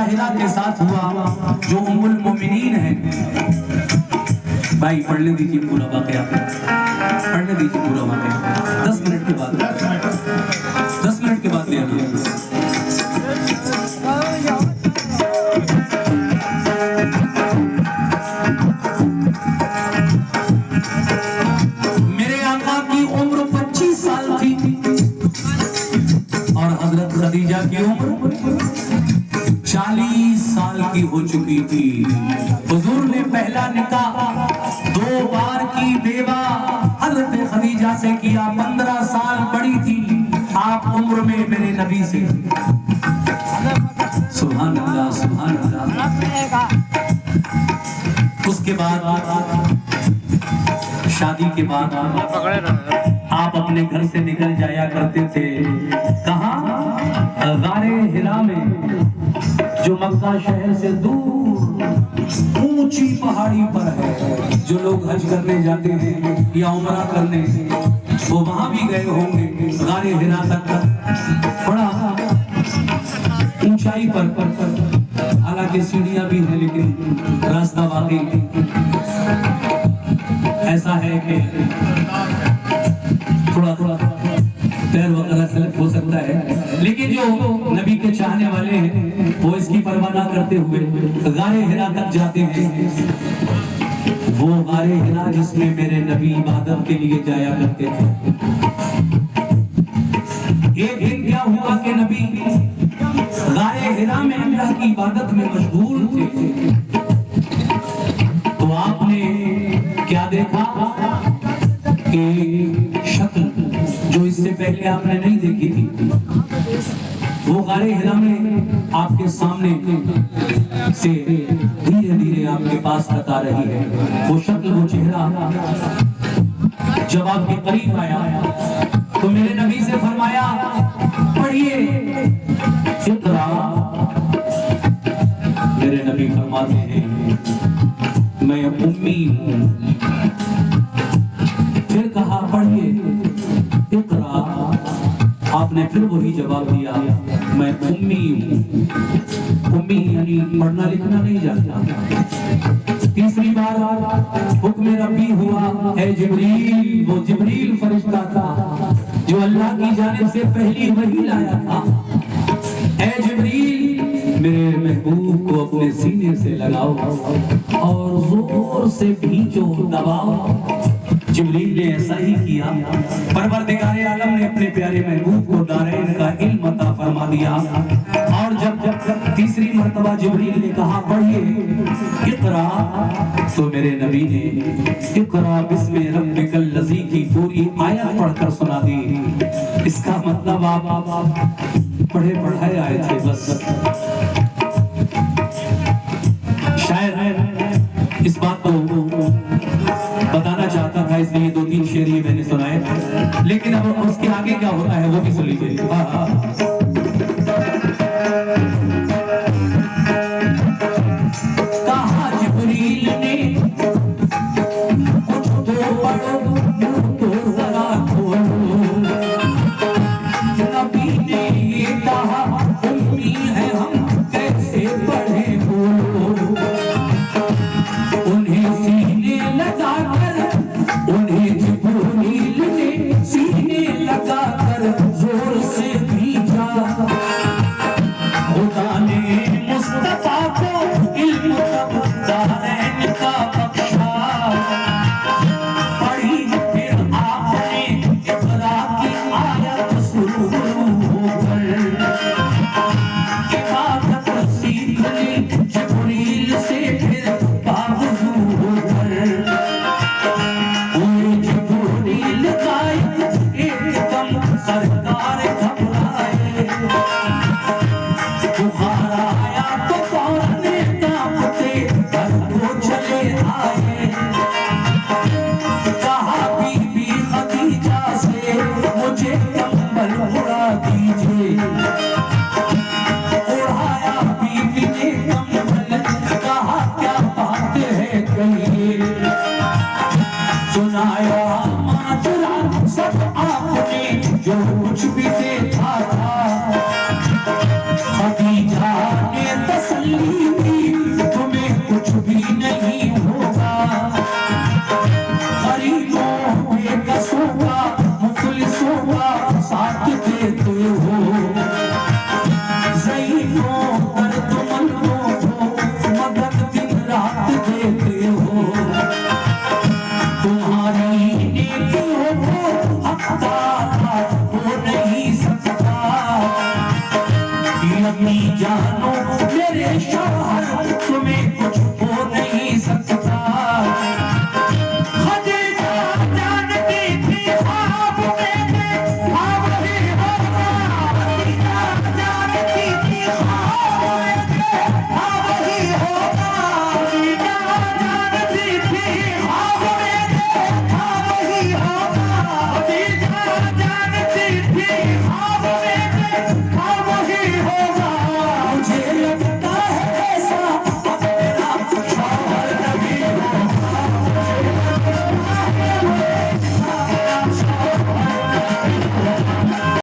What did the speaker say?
ताहिरा के साथ हुआ जो उम्मुल मोमिनीन है। भाई पढ़ने दीजिए पूरा वाकया, पढ़ने दीजिए पूरा वाकया। 10 मिनट के बाद, 10 मिनट के बाद ले आना। मेरे आका की उम्र 25 साल थी और हजरत खदीजा की उम्र 40 साल की हो चुकी थी। हुजूर ने पहला निकाह 2 बार की बेवा हजरत खदीजा से किया। 15 साल बड़ी थी आप उम्र में मेरे नबी से। सुभान अल्लाह, सुभान अल्लाह। उसके बाद शादी के बाद आप अपने घर से निकल जाया करते थे। कहाँ? गारे हिरा में, जो मक्का शहर से दूर ऊंची पहाड़ी पर है। जो लोग हज करने जाते हैं या उमरा करने, वो वहां भी गए होंगे। गारे हिरा तक बड़ा ऊंचाई पर, हालांकि सीढ़ियां भी हैं, लेकिन रास्ता वाकई ऐसा है कि थोड़ा थोड़ा पैर वगैरह स्लिप हो सकता है, लेकिन जो नबी के चाहने वाले हैं वो इसकी परवाह ना करते हुए गारे हिरा तक जाते हैं। वो गारे हिरा जिसमें मेरे नबी इबादत के लिए जाया करते थे। एक दिन क्या हुआ कि नबी गारे हिरा में अल्लाह की इबादत में मशगूल थे, तो आपने क्या देखा कि शक्ल जो इससे पहले आपने नहीं देखी थी, वो गारे हिरा में आपके सामने से धीरे धीरे आपके पास तक आ रही है। वो शक्ल, वो चेहरा जब आपके करीब आया तो मेरे नबी से फरमाया, पढ़िए इक़रा। मेरे नबी फरमाते हैं, मैं उम्मी हूँ। फिर कहा, पढ़िए इक़रा। आपने फिर वही जवाब दिया, मैं उम्मी हूँ। उम्मी यानी पढ़ना लिखना नहीं जानता। तीसरी बार हुक्म रब्बी हुआ, ऐ जिब्रील। वो जिब्रील फरिश्ता था जो अल्लाह की जानिब से पहली वही लाया था। ऐ जिब्रील, मेरे महबूब को अपने सीने से लगाओ और जोर से भींचो, दबाओ। जिब्रील ने ऐसा ही किया। परवरदिगारे आलम ने अपने प्यारे महबूब को दारैन का इल्म अता फरमा दिया। और जब तीसरी मर्तबा जिब्रील ने कहा, पढ़िए इक़रा, तो मेरे नबी ने इक़रा बिस्मि रब्बिकल लज़ी की पूरी आयत पढ़कर सुना दी। इसका मतलब आप पढ़े पढ़ाए आए थे बस। शायद इस बात को बताना चाहता था, इसलिए 2-3 शेर ये मैंने सुनाए, लेकिन अब उसके आगे क्या होता है वो भी सुन लीजिए। कहा जिब्रील ने, कुछ तो पढ़ो, मुंह तो जरा खोलो। नबी ने ये कहा, उम्मी है हम, कैसे पढ़े बोलो। उन्हें सीने लगा कर, उन्हें जिब्रील ने सीने लगा कर जोर से भींचा। खुदा ने मुस्तफा को इल्म दारैन का बख्शा। पढ़ी फिर आपने इक़रा की आयत शुरू होकर। इबादत सीख ली जिब्रील से फिर बावजू होकर। जिब्रील गाए एकदम सरकार घबराए। बुखार आया तो फौरन कांपते घर को चले आए। कहा बीबी खदीजा से, मुझे कंबल उड़ा दीजिए। उड़ाया बीबी ने कंबल, कहा क्या बात है कहिए। सुनाया माजरा सब आपने जो कुछ भी देखा था। खदीजा ने तसल्ली मेरे शौहर